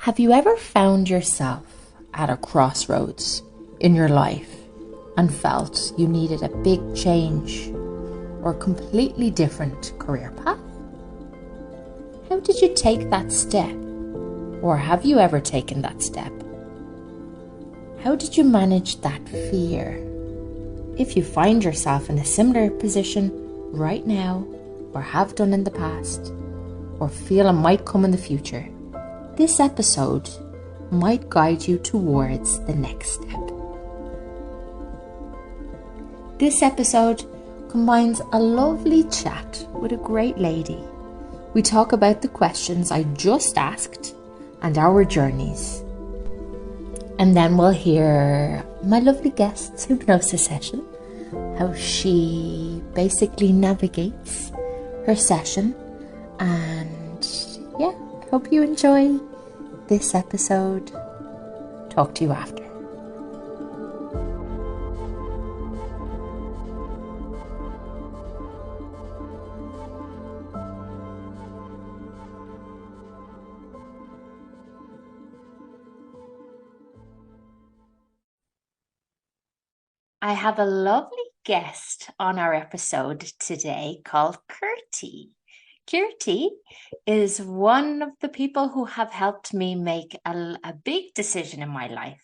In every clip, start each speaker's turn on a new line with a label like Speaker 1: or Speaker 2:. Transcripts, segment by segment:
Speaker 1: Have you ever found yourself at a crossroads in your life and felt you needed a big change or a completely different career path? How did you take that step? Or have you ever taken that step? How did you manage that fear? If you find yourself in a similar position right now, or have done in the past, or feel it might come in the future, this episode might guide you towards the next step. This episode combines a lovely chat with a great lady. We talk about the questions I just asked and our journeys. And then we'll hear my lovely guest's hypnosis session, how she basically navigates her session. And yeah, hope you enjoy this episode. Talk to you after. I have a lovely guest on our episode today called Kirti. Kirti is one of the people who have helped me make a big decision in my life.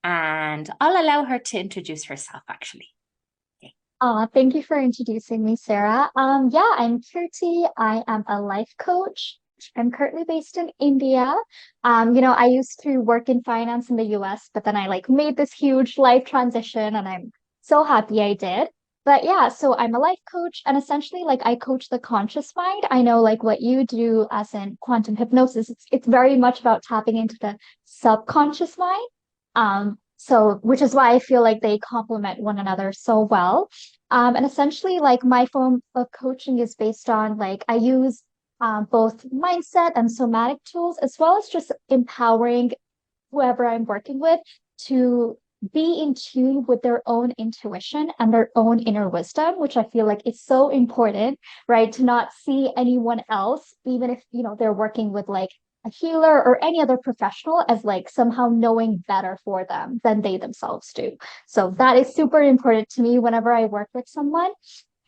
Speaker 1: And I'll allow her to introduce herself, actually. Okay.
Speaker 2: Thank you for introducing me, Sarah. I'm Kirti. I am a life coach. I'm currently based in India. I used to work in finance in the US, but then I made this huge life transition and I'm so happy I did. But yeah, so I'm a life coach and essentially I coach the conscious mind. I know what you do as in quantum hypnosis, it's very much about tapping into the subconscious mind. So which is why I feel like they complement one another so well. And essentially my form of coaching is based on I use both mindset and somatic tools, as well as just empowering whoever I'm working with to be in tune with their own intuition and their own inner wisdom, which I feel like is so important, right? To not see anyone else, even if, they're working with a healer or any other professional, as somehow knowing better for them than they themselves do. So that is super important to me whenever I work with someone.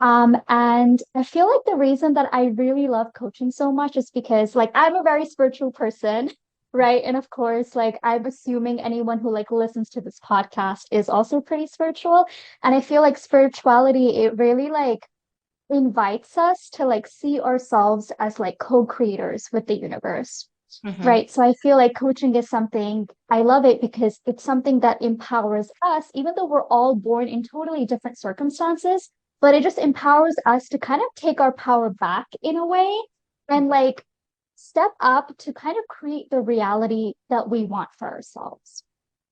Speaker 2: And I feel like the reason that I really love coaching so much is because I'm a very spiritual person, right? And of course, I'm assuming anyone who listens to this podcast is also pretty spiritual. And I feel like spirituality, it really invites us to see ourselves as co-creators with the universe.
Speaker 1: Mm-hmm.
Speaker 2: Right. So I feel like coaching is something I love it because it's something that empowers us, even though we're all born in totally different circumstances, but it just empowers us to kind of take our power back in a way and step up to kind of create the reality that we want for ourselves.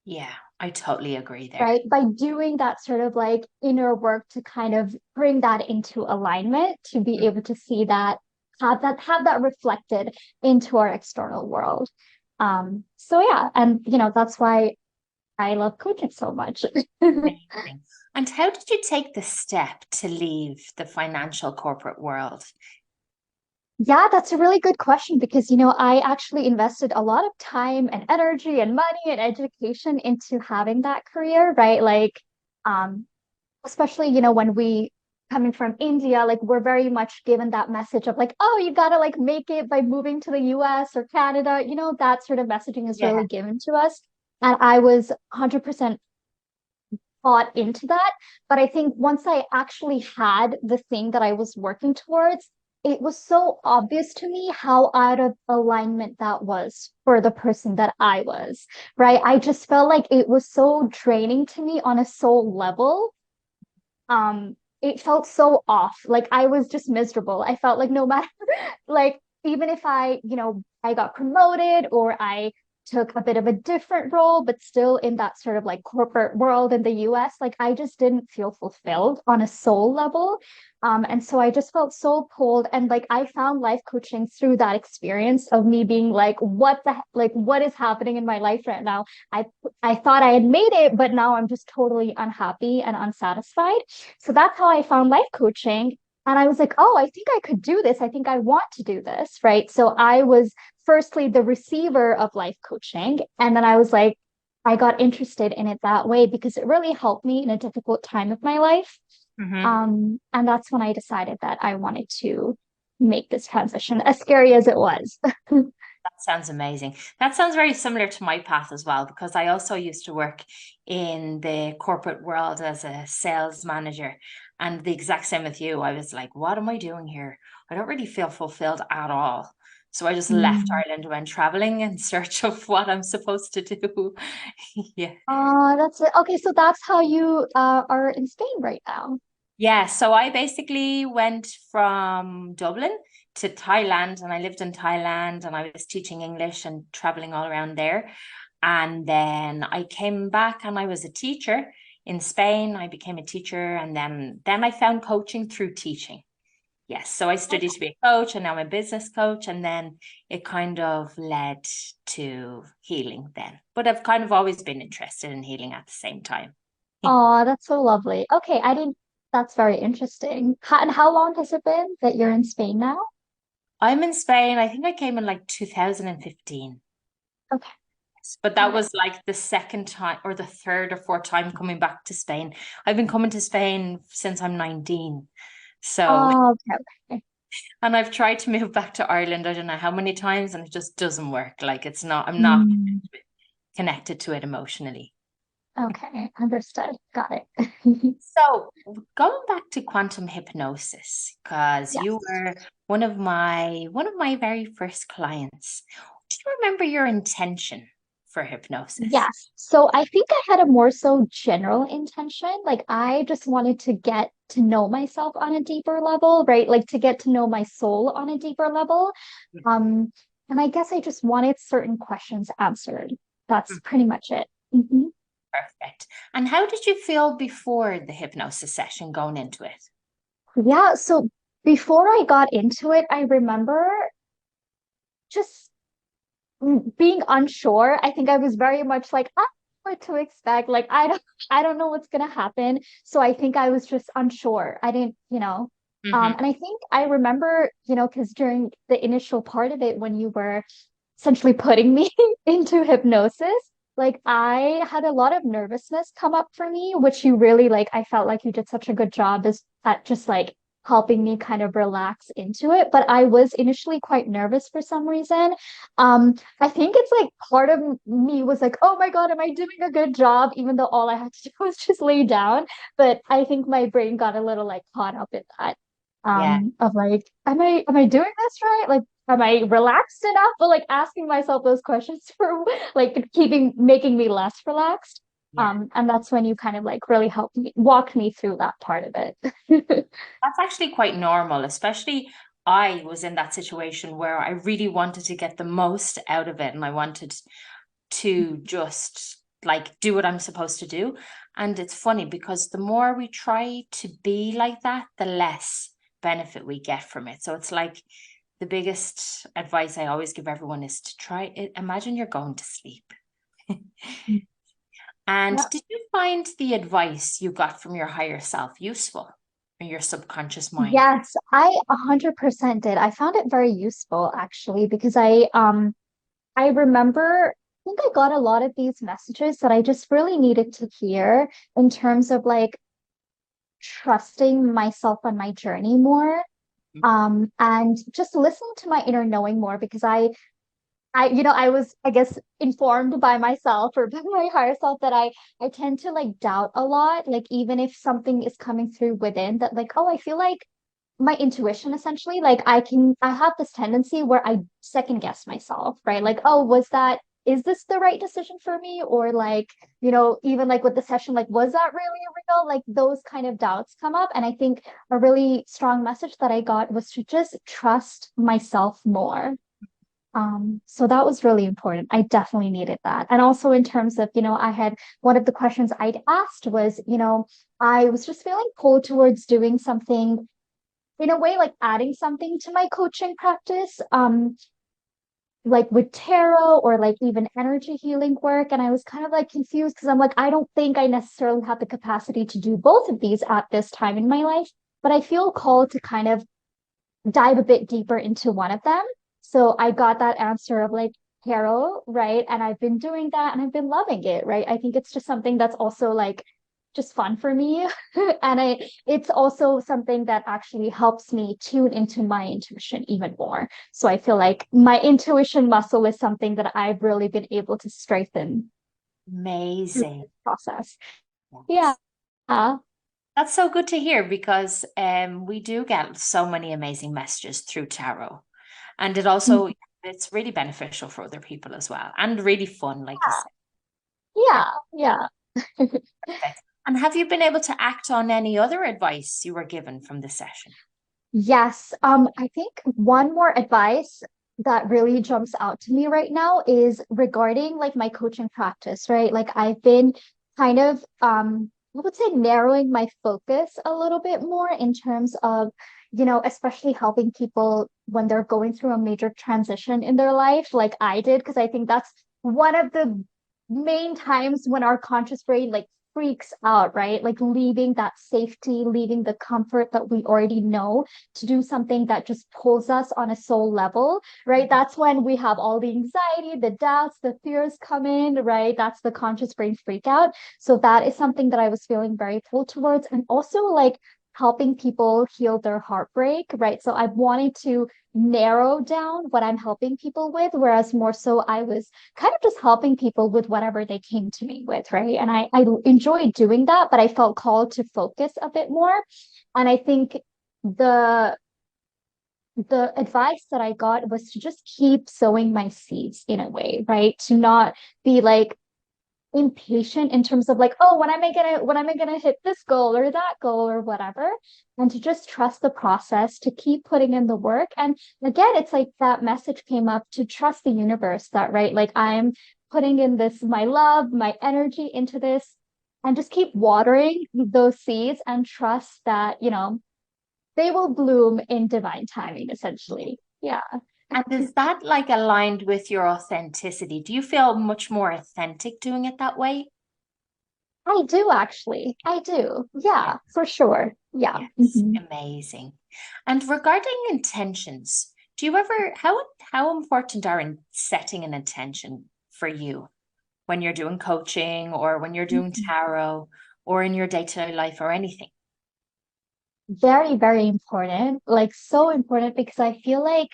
Speaker 1: Yeah, I totally agree there.
Speaker 2: Right. By doing that sort of inner work to kind of bring that into alignment, to be able to see that, have that reflected into our external world. So yeah, and that's why I love coaching so much.
Speaker 1: Amazing. And how did you take the step to leave the financial corporate world?
Speaker 2: Yeah, that's a really good question because, I actually invested a lot of time and energy and money and education into having that career, right? Um, especially, when we coming from India, we're very much given that message of oh, you gotta make it by moving to the US or Canada, that sort of messaging is really given to us. And I was 100% bought into that. But I think once I actually had the thing that I was working towards, it was so obvious to me how out of alignment that was for the person that I was, right? I just felt like it was so draining to me on a soul level. It felt so off. I was just miserable. I felt like no matter even if I got promoted or I took a bit of a different role, but still in that sort of corporate world in the US, I just didn't feel fulfilled on a soul level. And so I just felt so pulled. And I found life coaching through that experience of me being what is happening in my life right now? I thought I had made it, but now I'm just totally unhappy and unsatisfied. So that's how I found life coaching. And I was like, oh, I think I could do this. I think I want to do this. Right. So I was firstly the receiver of life coaching. And then I was like, I got interested in it that way because it really helped me in a difficult time of my life.
Speaker 1: Hmm.
Speaker 2: And that's when I decided that I wanted to make this transition, as scary as it was.
Speaker 1: That sounds amazing. That sounds very similar to my path as well, because I also used to work in the corporate world as a sales manager. And the exact same with you. I was like, what am I doing here? I don't really feel fulfilled at all. So I just left
Speaker 2: Mm.
Speaker 1: Ireland, went traveling in search of what I'm supposed to do. Yeah.
Speaker 2: That's it. Okay, so that's how you are in Spain right now.
Speaker 1: Yeah, so I basically went from Dublin to Thailand, and I lived in Thailand and I was teaching English and traveling all around there. And then I came back and I was a teacher in Spain. I became a teacher, and then I found coaching through teaching. Yes, so I studied to be a coach and now I'm a business coach, and then it kind of led to healing then. But I've kind of always been interested in healing at the same time.
Speaker 2: Oh, that's so lovely. Okay, I didn't, that's very interesting. And how long has it been that you're in Spain now?
Speaker 1: I'm in Spain. I think I came in like 2015.
Speaker 2: Okay,
Speaker 1: But that
Speaker 2: got it.
Speaker 1: was like the second time or the third or fourth time coming back to Spain. I've been coming to Spain since I'm 19. So,
Speaker 2: Oh, okay, okay.
Speaker 1: and I've tried to move back to Ireland, I don't know how many times, and it just doesn't work. Like I'm not
Speaker 2: Mm,
Speaker 1: connected to it emotionally.
Speaker 2: okay, understood. Got it.
Speaker 1: So, going back to quantum hypnosis, because
Speaker 2: Yes.
Speaker 1: you were one of my very first clients. Do you remember your intention for hypnosis?
Speaker 2: Yes. So I think I had a more so general intention. Like I just wanted to get to know myself on a deeper level, right? Like to get to know my soul on a deeper level. Um, and I guess I just wanted certain questions answered. That's
Speaker 1: Mhm.
Speaker 2: pretty much it. Mhm.
Speaker 1: Perfect. And how did you feel before the hypnosis session going into it?
Speaker 2: Yeah, so before I got into it, I remember just being unsure. I think I was very much like, I don't know what to expect. Like I don't know what's gonna happen. So I think I was just unsure. I didn't,
Speaker 1: Hmm.
Speaker 2: and I think I remember, because during the initial part of it, when you were essentially putting me into hypnosis, like I had a lot of nervousness come up for me, which you really like, I felt like you did such a good job as at just like helping me kind of relax into it. But I was initially quite nervous for some reason. I think it's like part of me was like, oh my God, am I doing a good job? Even though all I had to do was just lay down. But I think my brain got a little like caught up in that.
Speaker 1: Yeah,
Speaker 2: Of like, am I doing this right? Like, am I relaxed enough? But like asking myself those questions for like making me less relaxed.
Speaker 1: yeah.
Speaker 2: And that's when you kind of like really helped me walk me through that part of it.
Speaker 1: That's actually quite normal, especially I was in that situation where I really wanted to get the most out of it and I wanted to just like do what I'm supposed to do. And it's funny because the more we try to be like that, the less benefit we get from it. So it's like the biggest advice I always give everyone is to try it. Imagine you're going to sleep. And
Speaker 2: Yeah.
Speaker 1: did you find the advice you got from your higher self useful in your subconscious mind?
Speaker 2: Yes, I 100% did. I found it very useful actually because I remember I think I got a lot of these messages that I just really needed to hear in terms of like trusting myself on my journey more. And just listening to my inner knowing more because I was, I guess, informed by myself or by my higher self that I tend to like doubt a lot. Like even if something is coming through within that, like, oh, I feel like my intuition essentially, like I have this tendency where I second guess myself, right? Like, oh, is this the right decision for me? Or like, even like with the session, like, was that really real? Like those kind of doubts come up. And I think a really strong message that I got was to just trust myself more. So that was really important. I definitely needed that. And also in terms of, I had one of the questions I'd asked was, I was just feeling pulled towards doing something in a way, like adding something to my coaching practice, like with tarot or like even energy healing work. And I was kind of like confused because I'm like, I don't think I necessarily have the capacity to do both of these at this time in my life. but I feel called to kind of dive a bit deeper into one of them. So I got that answer of like tarot, right? And I've been doing that and I've been loving it, right? I think it's just something that's also like just fun for me. And it's also something that actually helps me tune into my intuition even more. So I feel like my intuition muscle is something that I've really been able to strengthen through
Speaker 1: Amazing.
Speaker 2: this process. Yeah.
Speaker 1: Yes. That's so good to hear because we do get so many amazing messages through tarot. And it also it's really beneficial for other people as well and really fun, like you said. Yeah,
Speaker 2: Yeah. Yeah.
Speaker 1: perfect. And have you been able to act on any other advice you were given from the session?
Speaker 2: Yes. I think one more advice that really jumps out to me right now is regarding like my coaching practice, right? Like I've been kind of I would say narrowing my focus a little bit more in terms of, especially helping people when they're going through a major transition in their life, like I did, because I think that's one of the main times when our conscious brain like freaks out, right? Like leaving that safety, leaving the comfort that we already know to do something that just pulls us on a soul level, right? That's when we have all the anxiety, the doubts, the fears come in, right? That's the conscious brain freak out. So that is something that I was feeling very pulled towards. And also like helping people heal their heartbreak, right? So I wanted to narrow down what I'm helping people with, whereas more so I was kind of just helping people with whatever they came to me with, right? And I enjoyed doing that, but I felt called to focus a bit more. And I think the the advice that I got was to just keep sowing my seeds in a way, right? To not be like impatient in terms of like, oh, when am I gonna hit this goal or that goal or whatever, and to just trust the process, to keep putting in the work. And again, it's like that message came up to trust the universe that, right, like I'm putting in this my love, my energy into this, and just keep watering those seeds and trust that, they will bloom in divine timing, essentially. Yeah.
Speaker 1: And is that like aligned with your authenticity? Do you feel much more authentic doing it that way?
Speaker 2: I do actually. I do. Yeah, for sure. Yeah.
Speaker 1: Yes,
Speaker 2: Mhm.
Speaker 1: amazing. And regarding intentions, do you ever how important are in setting an intention for you when you're doing coaching or when you're doing tarot or in your day-to-day life or anything?
Speaker 2: Very, very important. Like so important because I feel like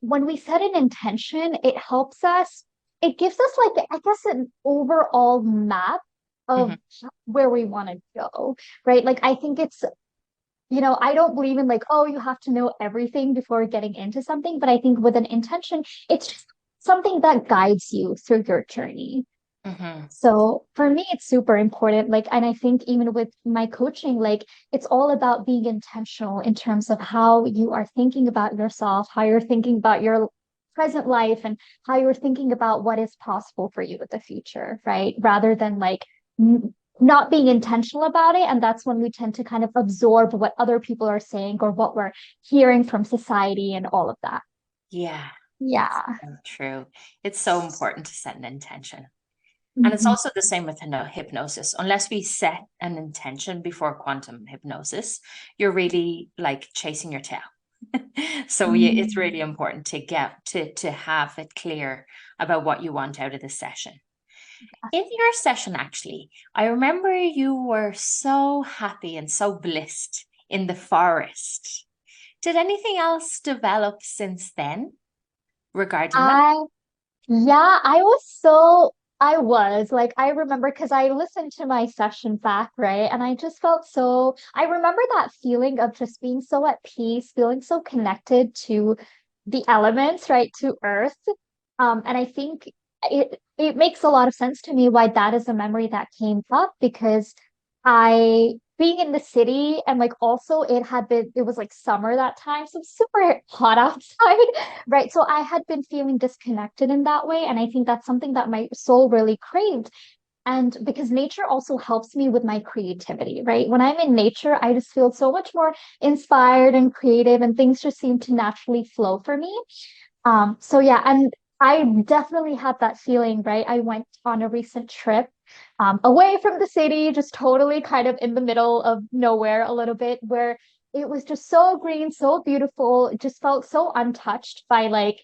Speaker 2: when we set an intention, it helps us, it gives us like, I guess, an overall map
Speaker 1: Mhm.
Speaker 2: of where we want to go, right? Like I think it's, I don't believe in like, oh, you have to know everything before getting into something, but I think with an intention, it's just something that guides you through your journey.
Speaker 1: Mhm.
Speaker 2: So for me, it's super important. Like, and I think even with my coaching, like it's all about being intentional in terms of how you are thinking about yourself, how you're thinking about your present life, and how you're thinking about what is possible for you in the future, right? Rather than like not being intentional about it. And that's when we tend to kind of absorb what other people are saying or what we're hearing from society and all of that.
Speaker 1: Yeah, that's
Speaker 2: Yeah.
Speaker 1: so true. It's so important to set an intention. And it's
Speaker 2: Mhm.
Speaker 1: also the same with hypnosis. Unless we set an intention before quantum hypnosis, you're really like chasing your tail. So yeah, it's
Speaker 2: Mm.
Speaker 1: really important to get to have it clear about what you want out of the session. In your session, actually, I remember you were so happy and so blissed in the forest. Did anything else develop since then regarding that?
Speaker 2: I Yeah, I was like, I remember because I listened to my session back, right? And I just felt so, I remember that feeling of just being so at peace, feeling so connected to the elements, right? To Earth. And I think it makes a lot of sense to me why that is a memory that came up because being in the city and like also it was like summer that time, so it's super hot outside. Right. So I had been feeling disconnected in that way. And I think that's something that my soul really craved. And because nature also helps me with my creativity, right? When I'm in nature, I just feel so much more inspired and creative, and things just seem to naturally flow for me. So yeah, and I definitely had that feeling, right? I went on a recent trip away from the city, just totally kind of in the middle of nowhere a little bit, where it was just so green, so beautiful. It just felt so untouched by like,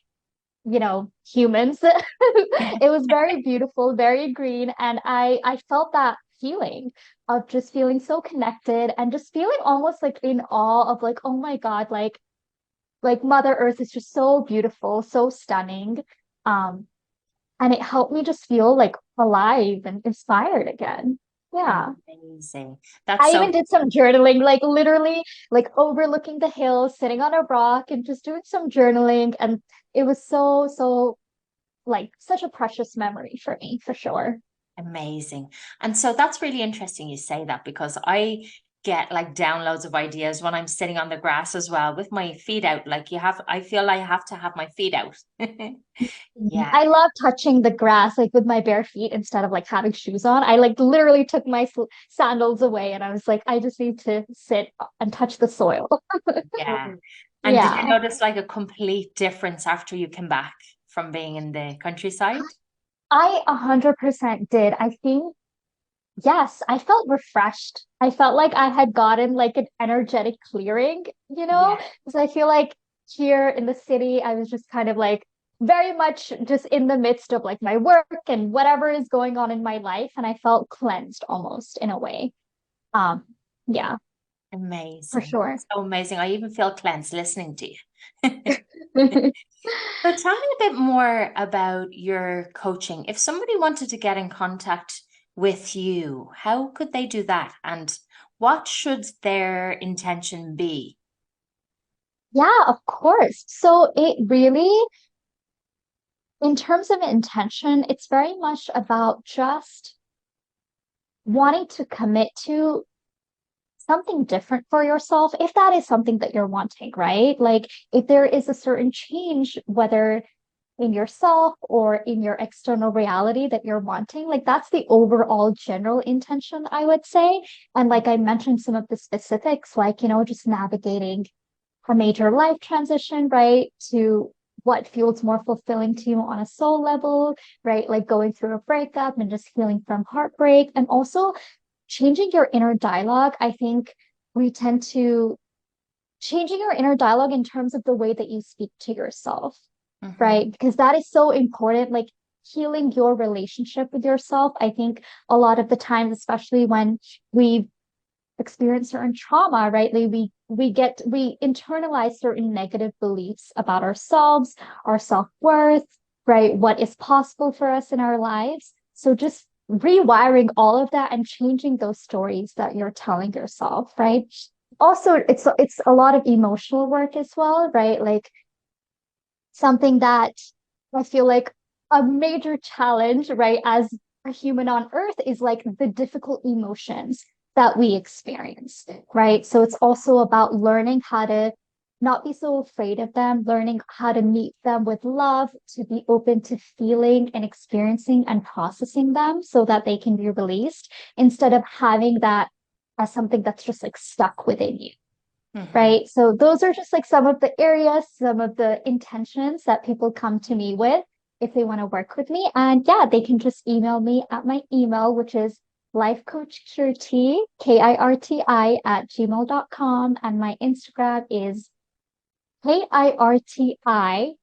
Speaker 2: humans. It was very beautiful, very green, and I felt that feeling of just feeling so connected and just feeling almost like in awe of like, oh my God, like Mother Earth is just so beautiful, so stunning. Um, and it helped me just feel like alive and inspired again. Yeah.
Speaker 1: Amazing. That's
Speaker 2: I
Speaker 1: so
Speaker 2: even did some journaling, like literally like overlooking the hills, sitting on a rock and just doing some journaling. And it was so like such a precious memory for me, for sure.
Speaker 1: amazing. And so that's really interesting you say that, because I get like downloads of ideas when I'm sitting on the grass as well with my feet out. Like I feel I have to have my feet out. Yeah.
Speaker 2: I love touching the grass like with my bare feet instead of like having shoes on. I like literally took my sandals away and I was like, I just need to sit and touch the soil.
Speaker 1: Yeah. And did you
Speaker 2: Yeah.
Speaker 1: notice like a complete difference after you came back from being in the countryside?
Speaker 2: I 100% did. I think, yes, I felt refreshed. I felt like I had gotten like an energetic clearing,
Speaker 1: Yeah.
Speaker 2: because I feel like here in the city, I was just kind of like very much just in the midst of like my work and whatever is going on in my life. And I felt cleansed almost in a way. Um, yeah, for
Speaker 1: Amazing.
Speaker 2: sure.
Speaker 1: So amazing. I even feel cleansed listening to you. So tell me a bit more about your coaching. If somebody wanted to get in contact with you, how could they do that? And what should their intention be?
Speaker 2: Yeah, of course. So it really, in terms of intention, it's very much about just wanting to commit to something different for yourself, if that is something that you're wanting, right? Like if there is a certain change, whether in yourself or in your external reality that you're wanting, like that's the overall general intention, I would say. And like I mentioned, some of the specifics, like, just navigating a major life transition, right? To what feels more fulfilling to you on a soul level, right? Like going through a breakup and just healing from heartbreak, and also changing your inner dialogue. I think we tend to changing your inner dialogue in terms of the way that you speak to yourself,
Speaker 1: Hmm.
Speaker 2: right? Because that is so important. Like healing your relationship with yourself. I think a lot of the times, especially when we experience certain trauma, right? Like we internalize certain negative beliefs about ourselves, our self-worth, right? What is possible for us in our lives. So just rewiring all of that and changing those stories that you're telling yourself, right? Also, it's a lot of emotional work as well, right? Like something that I feel like a major challenge, right, as a human on earth is like the difficult emotions that we experience, right? So it's also about learning how to not be so afraid of them, learning how to meet them with love, to be open to feeling and experiencing and processing them so that they can be released instead of having that as something that's just like stuck within you,
Speaker 1: Hmm.
Speaker 2: right? So those are just like some of the areas, some of the intentions that people come to me with if they want to work with me. And yeah, they can just email me at my email, which is lifecoachkirti, Kirti at gmail.com. And my Instagram is KIRTIIIP.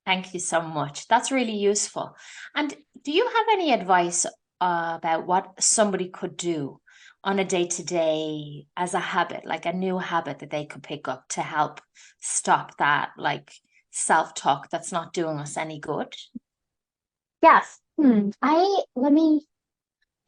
Speaker 1: Thank you so much. That's really useful. And do you have any advice about what somebody could do on a day-to-day as a habit, like a new habit that they could pick up to help stop that like self-talk that's not doing us any good?
Speaker 2: Yes.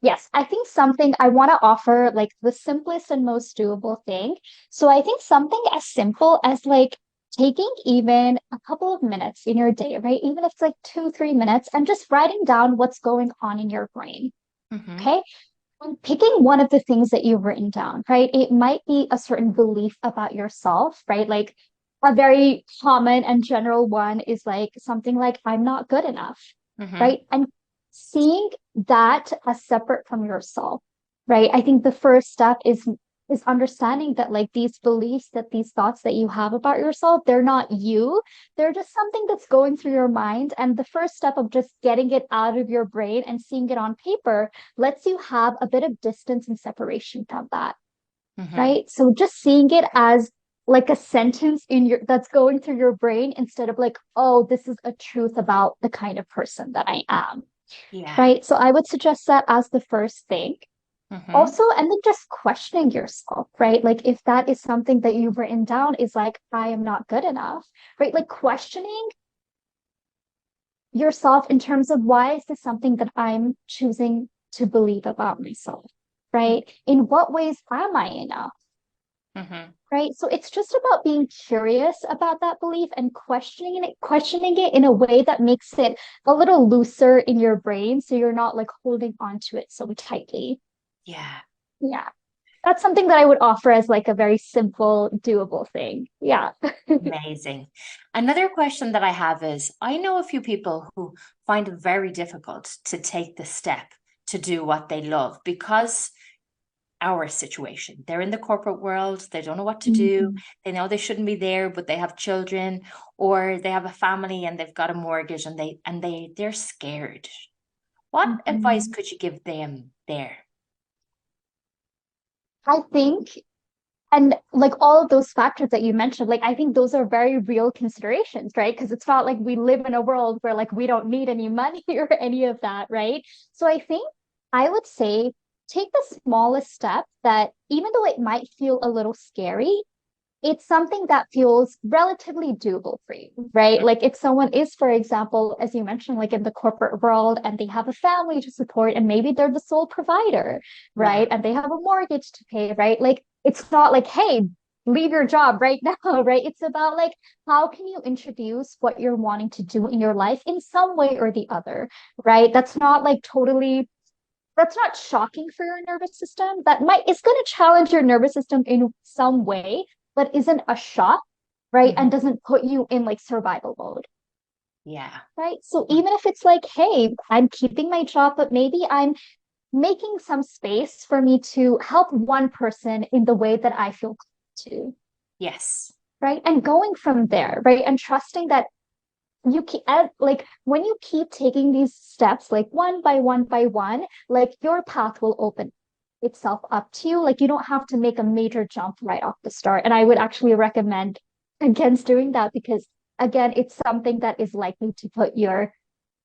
Speaker 2: Yes, I think something I want to offer like the simplest and most doable thing. So I think something as simple as like taking even a couple of minutes in your day, right? Even if it's like 2, 3 minutes, and just writing down what's going on in your brain.
Speaker 1: Hmm.
Speaker 2: Okay. And picking one of the things that you've written down, right? It might be a certain belief about yourself, right? Like a very common and general one is like something like, I'm not good enough,
Speaker 1: Hmm.
Speaker 2: right? And seeing that as separate from yourself, right? I think the first step is is understanding that like these beliefs, that these thoughts that you have about yourself, they're not you. They're just something that's going through your mind. And the first step of just getting it out of your brain and seeing it on paper lets you have a bit of distance and separation from that.
Speaker 1: Mm-hmm.
Speaker 2: Right? So just seeing it as like a sentence in your that's going through your brain instead of like, oh, this is a truth about the kind of person that I am.
Speaker 1: Yeah.
Speaker 2: Right? So I would suggest that as the first thing.
Speaker 1: Mm-hmm.
Speaker 2: Also, and then just questioning yourself, right? Like if that is something that you've written down is like, I am not good enough, right? Like questioning yourself in terms of why is this something that I'm choosing to believe about myself, right? In what ways am I enough?
Speaker 1: Mm-hmm.
Speaker 2: Right. So it's just about being curious about that belief and questioning it in a way that makes it a little looser in your brain. So you're not like holding on to it so tightly.
Speaker 1: Yeah.
Speaker 2: Yeah. That's something that I would offer as like a very simple, doable thing. Yeah.
Speaker 1: Amazing. Another question that I have is, I know a few people who find it very difficult to take the step to do what they love because our situation. They're in the corporate world, they don't know what to do.
Speaker 2: Mhm.
Speaker 1: They know they shouldn't be there, but they have children or they have a family and they've got a mortgage and they're scared. What advice
Speaker 2: Mhm.
Speaker 1: could you give them there?
Speaker 2: I think, and like all of those factors that you mentioned, like I think those are very real considerations, right? Because it's not like we live in a world where like we don't need any money or any of that, right? So I think I would say take the smallest step that even though it might feel a little scary, it's something that feels relatively doable for you, right? Like if someone is, for example, as you mentioned, like in the corporate world and they have a family to support and maybe they're the sole provider,
Speaker 1: Yeah.
Speaker 2: right? And they have a mortgage to pay, right? Like it's not like, hey, leave your job right now, right? It's about like, how can you introduce what you're wanting to do in your life in some way or the other, right? That's not shocking for your nervous system. That might, it's going to challenge your nervous system in some way, but isn't a shock, right?
Speaker 1: Mhm.
Speaker 2: And doesn't put you in like survival mode,
Speaker 1: Yeah.
Speaker 2: right? So even if it's like, hey, I'm keeping my job, but maybe I'm making some space for me to help one person in the way that I feel to,
Speaker 1: Yes.
Speaker 2: right? And going from there, right? And trusting that you keep like when you keep taking these steps like one by one, like your path will open itself up to you. Like you don't have to make a major jump right off the start. And I would actually recommend against doing that because again, it's something that is likely to put your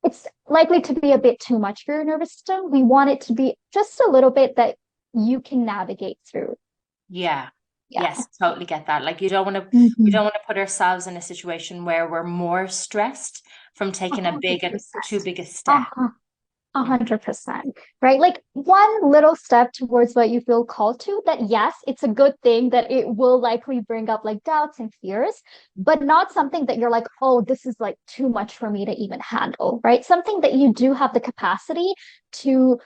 Speaker 2: it's likely to be a bit too much for your nervous system. We want it to be just a little bit that you can navigate through.
Speaker 1: Yeah.
Speaker 2: Yeah.
Speaker 1: Yes, totally get that. Like we
Speaker 2: Mhm.
Speaker 1: don't want to put ourselves in a situation where we're more stressed from taking a big a too
Speaker 2: 100%.
Speaker 1: big a step.
Speaker 2: Uh-huh. A
Speaker 1: Mm.
Speaker 2: 100%, right? Like one little step towards what you feel called to, that yes, it's a good thing that it will likely bring up like doubts and fears, but not something that you're like, oh, this is like too much for me to even handle, right? Something that you do have the capacity to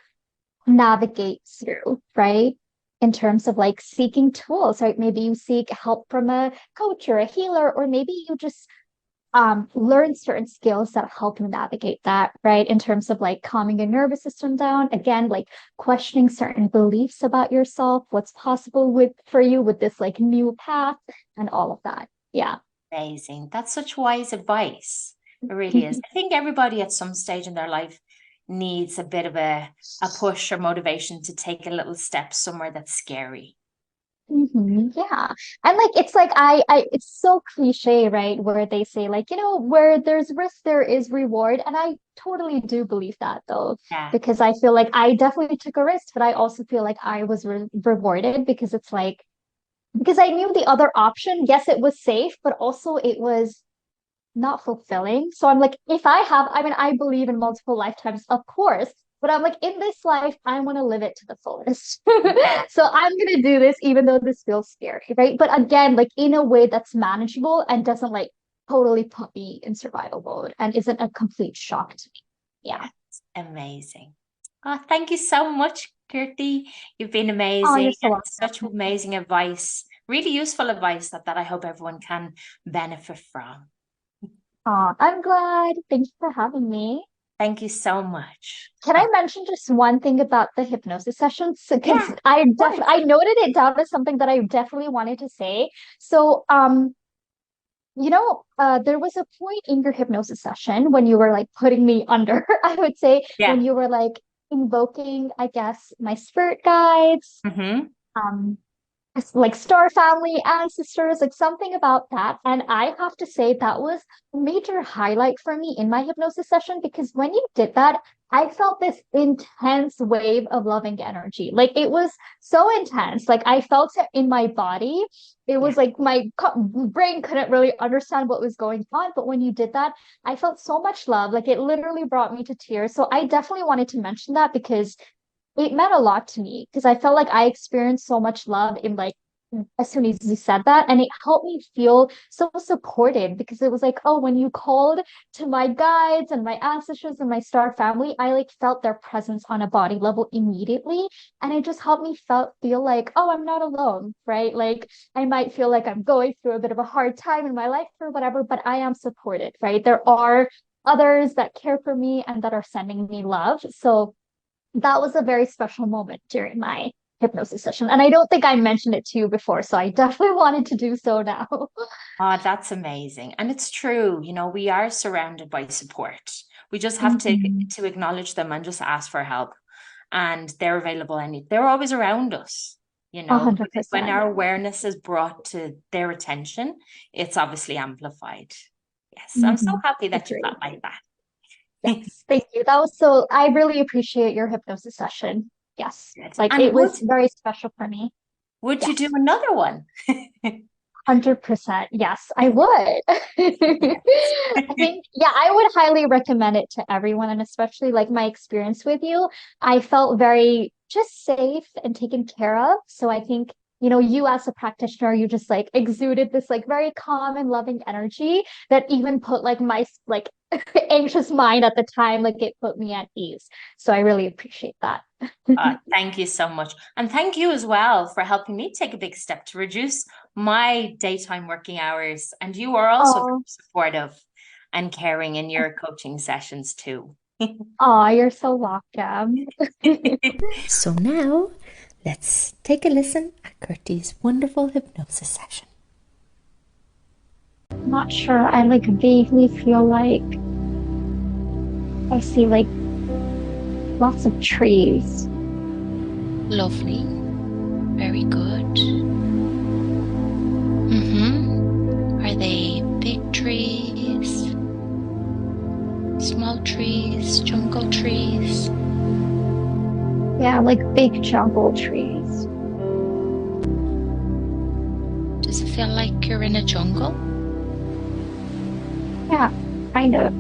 Speaker 2: navigate through, right? In terms of like seeking tools, right? Maybe you seek help from a coach or a healer, or maybe you just learn certain skills that help you navigate that, right? In terms of like calming your nervous system down, again, like questioning certain beliefs about yourself, what's possible with for you with this like new path and all of that. Yeah.
Speaker 1: Amazing. That's such wise advice. It really is. I think everybody at some stage in their life needs a bit of a push or motivation to take a little step somewhere that's scary.
Speaker 2: Yeah. And like it's like it's so cliche, right? Where they say like, where there's risk, there is reward. And I totally do believe that though,
Speaker 1: Yeah.
Speaker 2: because I feel like I definitely took a risk, but I also feel like I was rewarded because it's like because I knew the other option, yes, it was safe, but also it was not fulfilling. So I'm like, if I have, I mean, I believe in multiple lifetimes, of course, but I'm like, in this life, I want to live it to the fullest. So I'm going to do this, even though this feels scary, right? But again, like in a way that's manageable and doesn't like totally put me in survival mode and isn't a complete shock to me. Yeah.
Speaker 1: Yes. Amazing. Oh, thank you so much, Kirti. You've been
Speaker 2: Oh,
Speaker 1: amazing
Speaker 2: you're so
Speaker 1: and such
Speaker 2: welcome.
Speaker 1: amazing advice. Really useful advice that I hope everyone can benefit from.
Speaker 2: Oh, I'm glad. Thank you for having me.
Speaker 1: Thank you so much.
Speaker 2: Can I mention just one thing about the hypnosis sessions? Because
Speaker 1: Yeah,
Speaker 2: I
Speaker 1: of course.
Speaker 2: definitely I noted it down as something that I definitely wanted to say. So, there was a point in your hypnosis session when you were like putting me under, I would say, when
Speaker 1: Yeah.
Speaker 2: you were like invoking, I guess, my spirit guides,
Speaker 1: Mm-hmm.
Speaker 2: um, like star family ancestors, like something about that. And I have to say that was a major highlight for me in my hypnosis session because when you did that, I felt this intense wave of loving energy. Like it was so intense. Like I felt it in my body. It
Speaker 1: Yeah.
Speaker 2: was like my brain couldn't really understand what was going on. But when you did that, I felt so much love. Like it literally brought me to tears. So I definitely wanted to mention that because it meant a lot to me because I felt like I experienced so much love in like as soon as you said that, and it helped me feel so supported because it was like, oh, when you called to my guides and my ancestors and my star family, I like felt their presence on a body level immediately, and it just helped me feel like, oh, I'm not alone, right? Like I might feel like I'm going through a bit of a hard time in my life or whatever, but I am supported, right? There are others that care for me and that are sending me love. So that was a very special moment during my hypnosis session. And I don't think I mentioned it to you before, so I definitely wanted to do so now.
Speaker 1: That's amazing. And it's true, we are surrounded by support. We just have to
Speaker 2: Mhm.
Speaker 1: to acknowledge them and just ask for help. And they're available and they're always around us,
Speaker 2: A
Speaker 1: but
Speaker 2: hundred
Speaker 1: when
Speaker 2: percent.
Speaker 1: our awareness is brought to their attention, it's obviously amplified. Yes, I'm so
Speaker 2: Mhm.
Speaker 1: happy that you
Speaker 2: Agree.
Speaker 1: felt like that.
Speaker 2: Yes. Thank you. That was so, I really appreciate your hypnosis session. Yes.
Speaker 1: Good.
Speaker 2: Like
Speaker 1: And
Speaker 2: it was very special for me.
Speaker 1: would you do
Speaker 2: Yes.
Speaker 1: another one?
Speaker 2: 100%. Yes, I would.
Speaker 1: Yes.
Speaker 2: I think, yeah, I would highly recommend it to everyone. And especially like my experience with you, I felt very just safe and taken care of. So I think, you as a practitioner, you just like exuded this like very calm and loving energy that even put like my like anxious mind at the time, like it put me at ease. So I really appreciate that.
Speaker 1: Thank you so much. And thank you as well for helping me take a big step to reduce my daytime working hours. And you are also very
Speaker 2: Oh,
Speaker 1: supportive and caring in your coaching sessions too.
Speaker 2: oh, you're so welcome.
Speaker 1: So now let's take a listen at Kirti's wonderful hypnosis session.
Speaker 2: Not sure. I like vaguely feel like I see like lots of trees.
Speaker 1: Lovely. Very good. Mm-hmm. Are they big trees, small trees, jungle trees?
Speaker 2: Yeah, like big jungle trees.
Speaker 1: Does it feel like you're in a jungle?
Speaker 2: Yeah, kind of.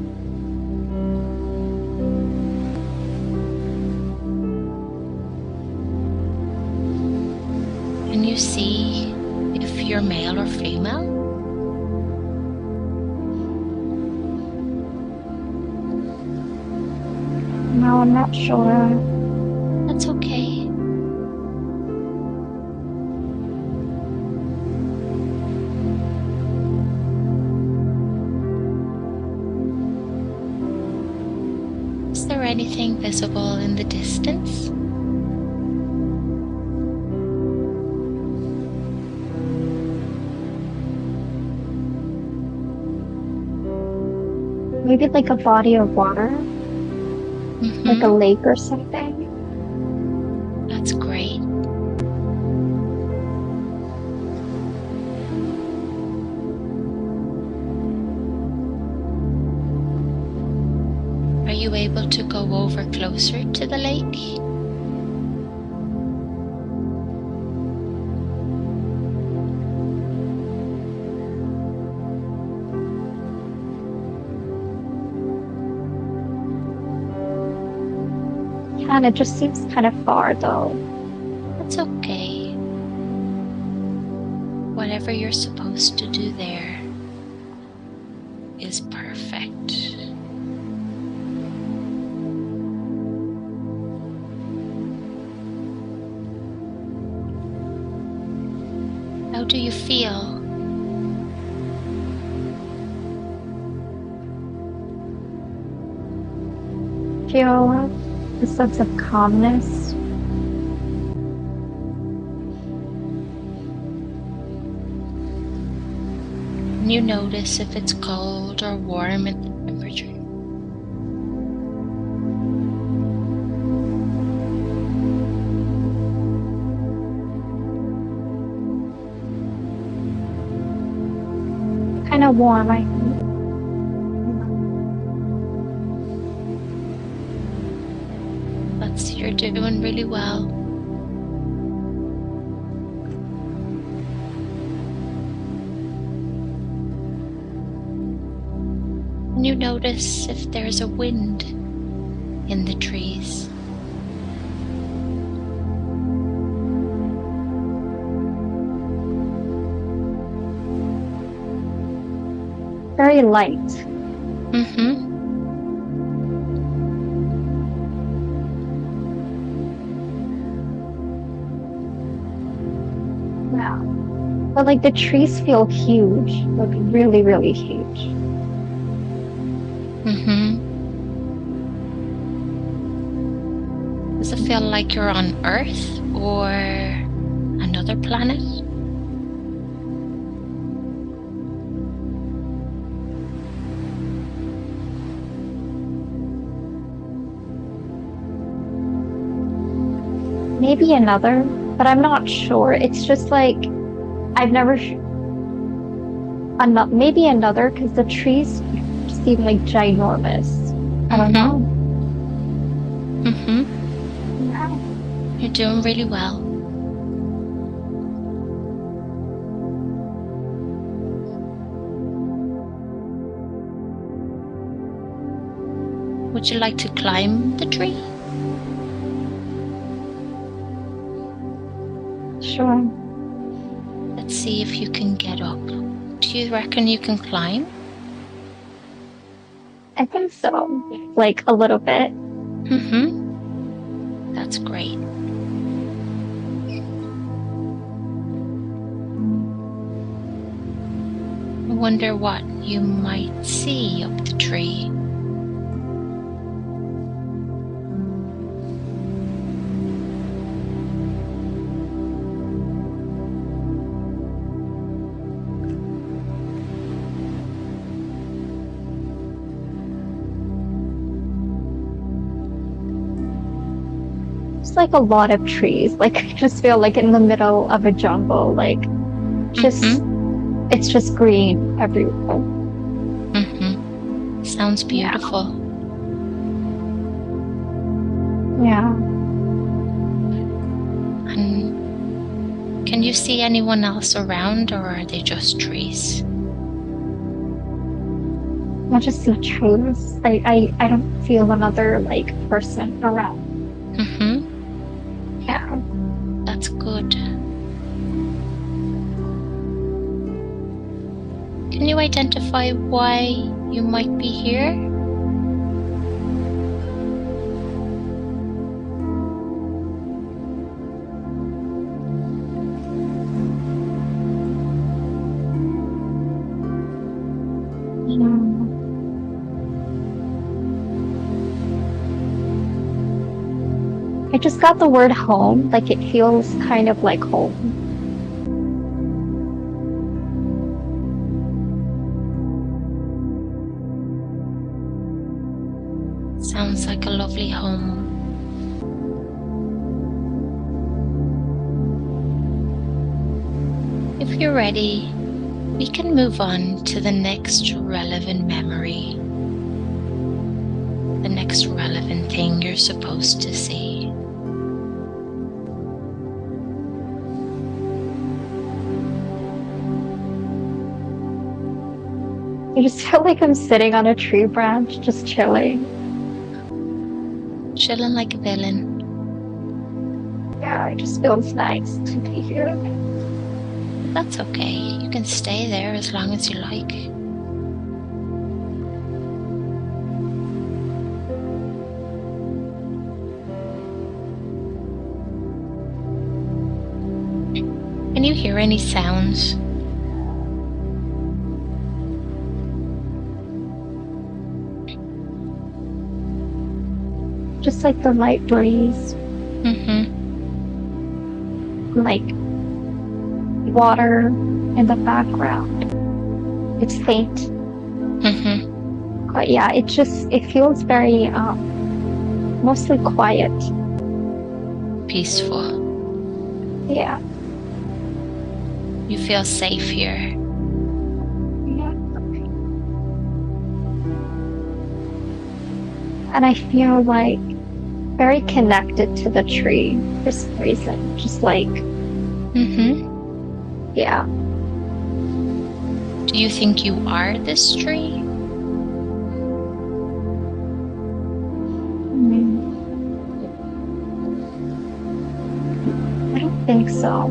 Speaker 1: Can you see if you're male or female?
Speaker 2: No, I'm not sure.
Speaker 1: That's okay. Is there anything visible in the distance?
Speaker 2: Maybe like a body of water, like a
Speaker 1: Mm-hmm.
Speaker 2: lake or something.
Speaker 1: That's great. Are you able to go over closer to the lake?
Speaker 2: And it just seems kind of far though.
Speaker 1: That's okay. Whatever you're supposed to do there is perfect. How do you feel?
Speaker 2: feel a sense of calmness.
Speaker 1: And you notice if it's cold or warm in the temperature.
Speaker 2: Kind of warm, I think.
Speaker 1: You're doing really well. And you notice if there's a wind in the trees.
Speaker 2: Very light.
Speaker 1: Mm-hmm.
Speaker 2: Yeah. But like the trees feel huge, like really, really huge.
Speaker 1: Mm-hmm. Does it feel like you're on Earth or another planet?
Speaker 2: Maybe another, but I'm not sure. It's just like I've never. Maybe another because the trees seem like ginormous. I don't know.
Speaker 1: Mm-hmm.
Speaker 2: Yeah.
Speaker 1: You're doing really well. Would you like to climb the tree?
Speaker 2: Sure.
Speaker 1: Let's see if you can get up. Do you reckon you can climb?
Speaker 2: I think so. Like a little bit.
Speaker 1: Mm-hmm. That's great. I wonder what you might see up the tree.
Speaker 2: It's like a lot of trees. Like I just feel like in the middle of a jungle. Like just it's just green everywhere.
Speaker 1: Mm-hmm. Sounds beautiful.
Speaker 2: Yeah.
Speaker 1: And can you see anyone else around, or are they just trees?
Speaker 2: Not just the trees. I don't feel another like person around.
Speaker 1: Mm-hmm.
Speaker 2: Yeah.
Speaker 1: That's good. Can you identify why you might be here?
Speaker 2: I just got the word home. Like it feels kind of like home.
Speaker 1: Sounds like a lovely home. If you're ready, we can move on to the next relevant memory, the next relevant thing you're supposed to see.
Speaker 2: I just feel like I'm sitting on a tree branch, just chilling.
Speaker 1: Chilling like a villain.
Speaker 2: Yeah, it just feels nice to be here.
Speaker 1: That's okay. You can stay there as long as you like. Can you hear any sounds?
Speaker 2: just like the light breeze,
Speaker 1: Mm-hmm.
Speaker 2: like water in the background. It's faint,
Speaker 1: Mm-hmm.
Speaker 2: but yeah, it feels very mostly quiet.
Speaker 1: Peaceful.
Speaker 2: Yeah.
Speaker 1: You feel safe here.
Speaker 2: Yeah. And I feel like very connected to the tree for some reason. Just like,
Speaker 1: Mm-hmm.
Speaker 2: yeah.
Speaker 1: Do you think you are this tree?
Speaker 2: Mm, I don't think so.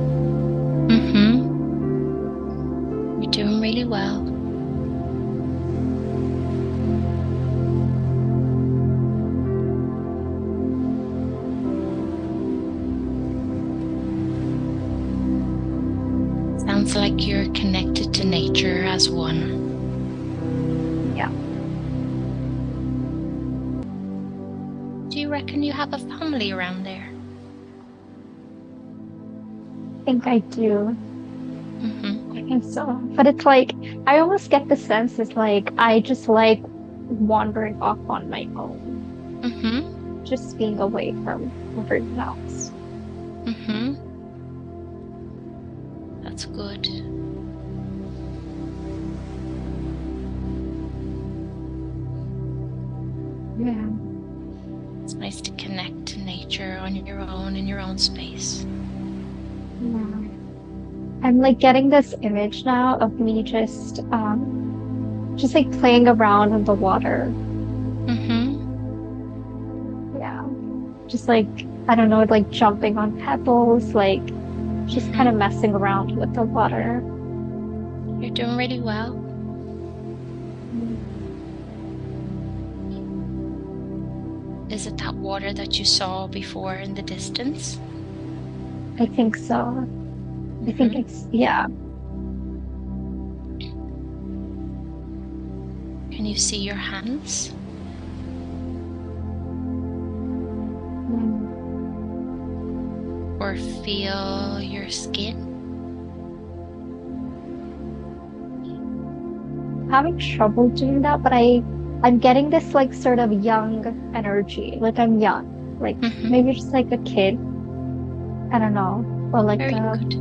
Speaker 1: Mm-hmm. You're doing really well. Sounds like you're connected to nature as one.
Speaker 2: Yeah.
Speaker 1: Do you reckon you have a family around there?
Speaker 2: I think I do.
Speaker 1: Mm-hmm.
Speaker 2: I think so. But it's like, I almost get the sense it's like, I just like wandering off on my own,
Speaker 1: Mm-hmm.
Speaker 2: just being away from everyone else.
Speaker 1: Mm-hmm. That's good.
Speaker 2: Yeah.
Speaker 1: It's nice to connect to nature on your own in your own space.
Speaker 2: Yeah. I'm like getting this image now of me just like playing around in the water.
Speaker 1: Mm-hmm.
Speaker 2: Yeah. Just like, I don't know, like jumping on pebbles, like just kind of
Speaker 1: Mm-hmm.
Speaker 2: messing around with the water.
Speaker 1: You're doing really well. Is it that water that you saw before in the distance?
Speaker 2: I think so. I think
Speaker 1: Mm-hmm.
Speaker 2: it's, yeah.
Speaker 1: Can you see your hands?
Speaker 2: Mm.
Speaker 1: Or feel your skin?
Speaker 2: Having trouble doing that, but I'm getting this like sort of young energy. Like I'm young. Like
Speaker 1: Mm-hmm.
Speaker 2: maybe just like a kid. I don't know. Or like
Speaker 1: Very
Speaker 2: a
Speaker 1: good.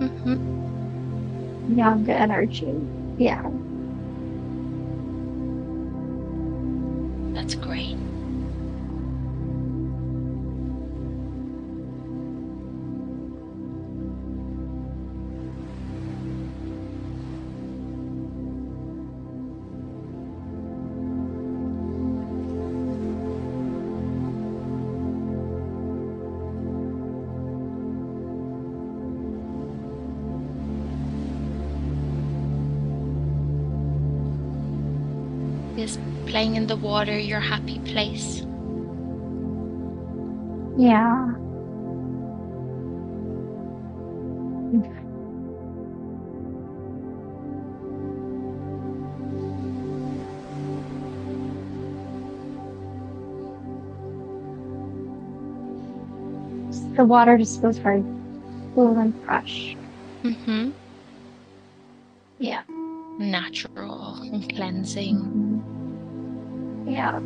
Speaker 1: Mm-hmm.
Speaker 2: young energy. Yeah.
Speaker 1: That's great. Is playing in the water your happy place?
Speaker 2: Yeah. The water just feels very cool and fresh.
Speaker 1: Mm-hmm.
Speaker 2: Yeah.
Speaker 1: Natural and cleansing.
Speaker 2: Yeah.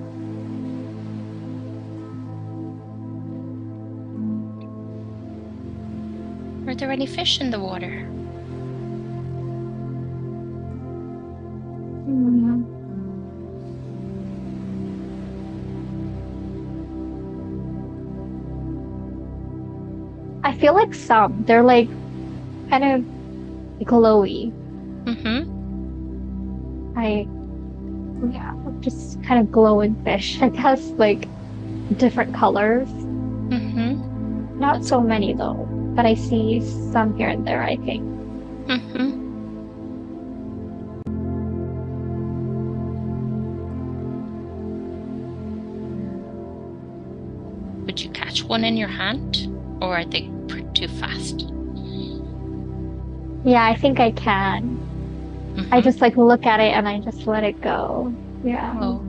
Speaker 1: Are there any fish in the water?
Speaker 2: Mm. I feel like some, they're like kind of glowy.
Speaker 1: Mm-hmm.
Speaker 2: I, yeah, just kind of glowing fish. I guess like different colors.
Speaker 1: Mm-hmm.
Speaker 2: Not so many though, but I see some here and there, I think.
Speaker 1: Mm-hmm. Would you catch one in your hand, or are they too fast?
Speaker 2: Yeah, I think I can. I just like look at it and I just let it go. Yeah.
Speaker 1: Oh,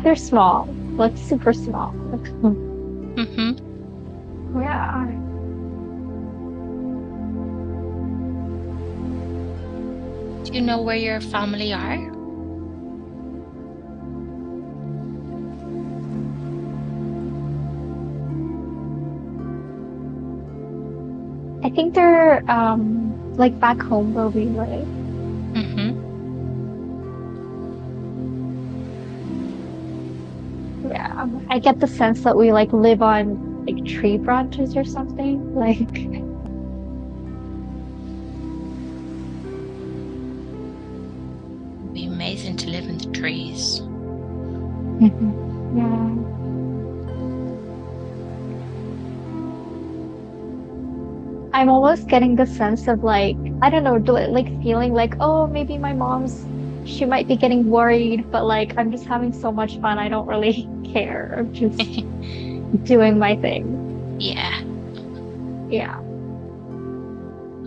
Speaker 2: They're small. like super small.
Speaker 1: Mm-hmm.
Speaker 2: Yeah.
Speaker 1: Do you know where your family are?
Speaker 2: I think they're like back home where we live.
Speaker 1: Mm-hmm.
Speaker 2: Yeah. I get the sense that we like live on like tree branches or something. Like
Speaker 1: It'd be amazing to live in the trees.
Speaker 2: yeah. I'm almost getting the sense of like, I don't know, like feeling like, oh, maybe my mom's, she might be getting worried, but like I'm just having so much fun. I don't really care. I'm just doing my thing.
Speaker 1: Yeah.
Speaker 2: Yeah.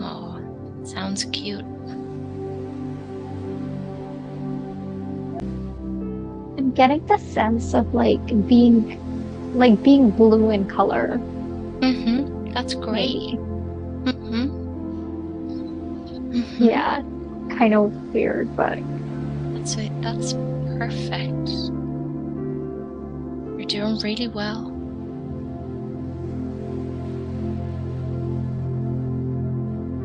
Speaker 1: Oh, sounds cute.
Speaker 2: I'm getting the sense of being blue in color,
Speaker 1: Mm-hmm. That's great.
Speaker 2: maybe.
Speaker 1: Mm-hmm. Mm-hmm.
Speaker 2: Yeah. Kind of weird, but
Speaker 1: That's it. That's perfect. You're doing really well.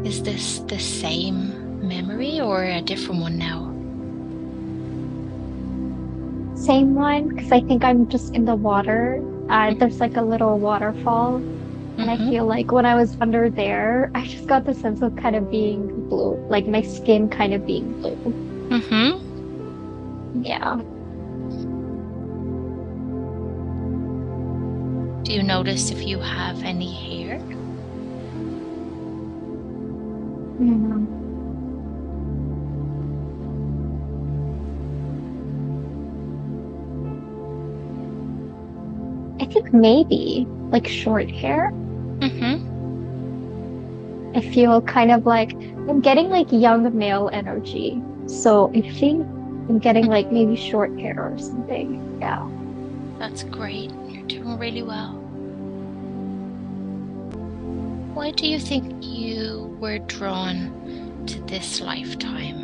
Speaker 1: Is this the same memory or a different one now?
Speaker 2: same one, because I think I'm just in the water. There's like a little waterfall. And I
Speaker 1: Mm-hmm.
Speaker 2: feel like when I was under there, I just got the sense of kind of being blue, like my skin kind of being blue.
Speaker 1: Mm-hmm.
Speaker 2: Yeah.
Speaker 1: Do you notice if you have any hair?
Speaker 2: Mm. I think maybe like short hair.
Speaker 1: Mm-hmm.
Speaker 2: I feel kind of like I'm getting like young male energy. So I think I'm getting like maybe short hair or something. Yeah.
Speaker 1: That's great. You're doing really well. Why do you think you were drawn to this lifetime?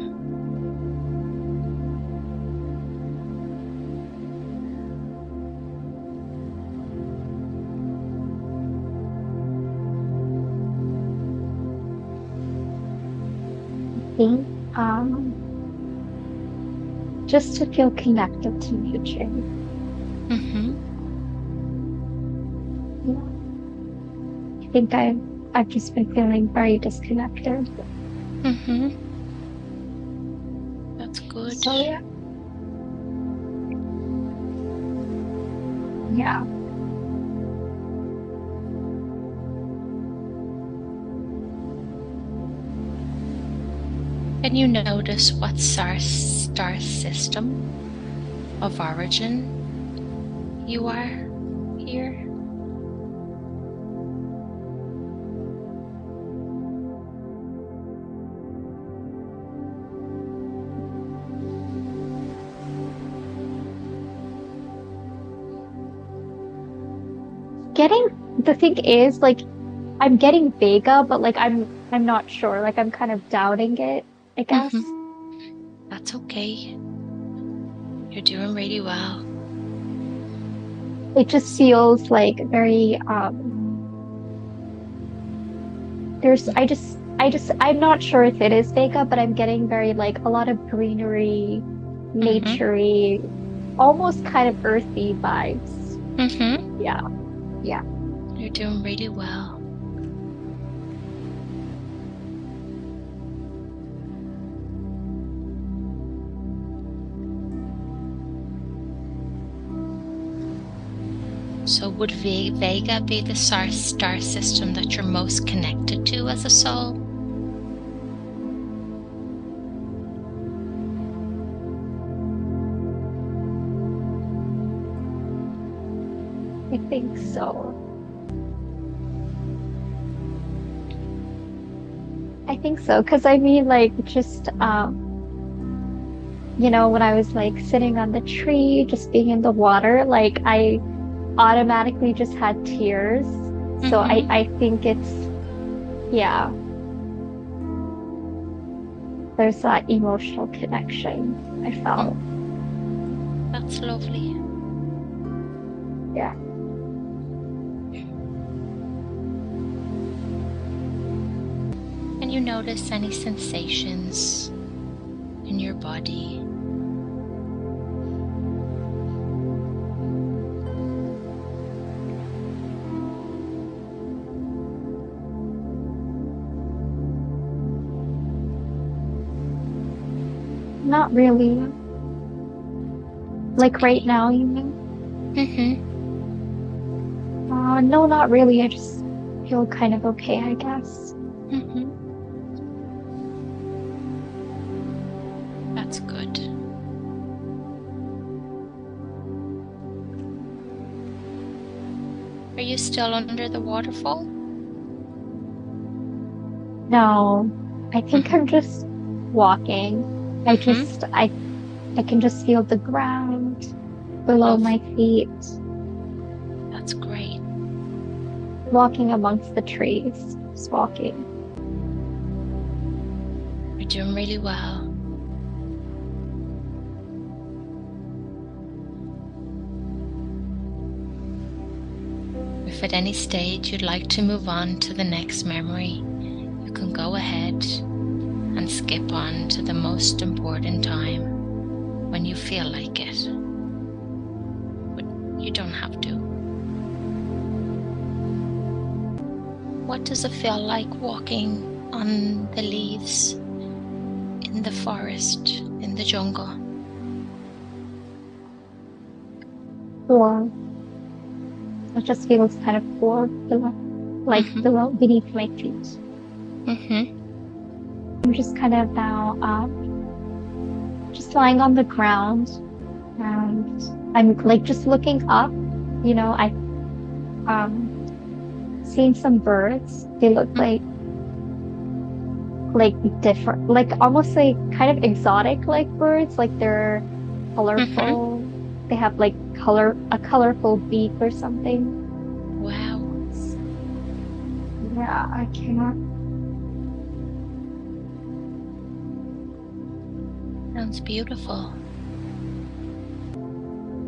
Speaker 2: I think just to feel connected to nature.
Speaker 1: Mm-hmm.
Speaker 2: Yeah. I think I've just been feeling very disconnected.
Speaker 1: Mm-hmm. That's good.
Speaker 2: So yeah. Yeah.
Speaker 1: Can you notice what star system of origin you are here?
Speaker 2: Getting the thing is like I'm getting Vega, but like I'm not sure. Like I'm kind of doubting it, I guess.
Speaker 1: Mm-hmm. That's okay. You're doing really well.
Speaker 2: It just feels like very there's I'm not sure if it is Vega, but I'm getting very like a lot of greenery,
Speaker 1: Mm-hmm.
Speaker 2: naturey, almost kind of earthy vibes.
Speaker 1: Mm-hmm.
Speaker 2: Yeah. Yeah.
Speaker 1: You're doing really well. So would Vega be the star system that you're most connected to as a soul?
Speaker 2: I think so. I think so. Because I mean like just when I was like sitting on the tree, just being in the water, like I automatically just had tears. So I think yeah, there's that emotional connection I felt.
Speaker 1: That's lovely.
Speaker 2: Yeah.
Speaker 1: Can you notice any sensations in your body?
Speaker 2: Not really. Like right now, you mean? No, not really. I just feel kind of okay, I guess.
Speaker 1: That's good. Are you still under the waterfall?
Speaker 2: No, I think I'm just walking. I can just feel the ground below my feet,
Speaker 1: That's great.
Speaker 2: walking amongst the trees, just walking.
Speaker 1: You're doing really well. If at any stage you'd like to move on to the next memory, you can go ahead and skip on to the most important time when you feel like it. But you don't have to. What does it feel like walking on the leaves in the forest, in the jungle?
Speaker 2: Cool. It just feels kind of cool, like below beneath my feet. I'm just kind of now just lying on the ground, and I'm like just looking up. I seen some birds. They look like different, like almost like kind of exotic like birds. Like they're colorful. They have like a colorful beak or something.
Speaker 1: Wow.
Speaker 2: Yeah, I cannot.
Speaker 1: Sounds beautiful.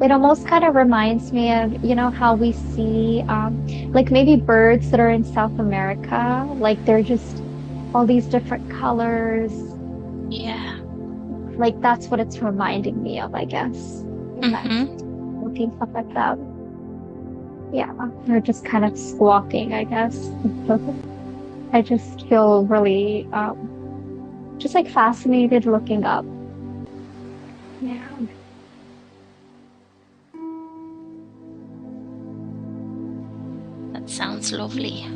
Speaker 2: It almost kind of reminds me of, how we see, like maybe birds that are in South America, like they're just all these different colors.
Speaker 1: Yeah.
Speaker 2: Like that's what it's reminding me of, I guess. Looking up at them. Yeah, they're just kind of squawking, I guess. I just feel really, just like fascinated looking up. Yeah.
Speaker 1: That sounds lovely.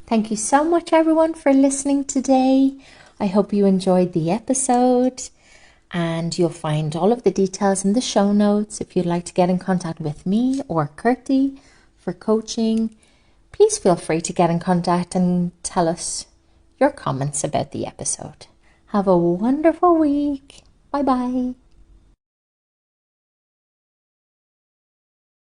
Speaker 1: Thank you so much, everyone, for listening today. I hope you enjoyed the episode, and you'll find all of the details in the show notes. If you'd like to get in contact with me or Kirti for coaching, please feel free to get in contact and tell us your comments about the episode. Have a wonderful week. Bye-bye.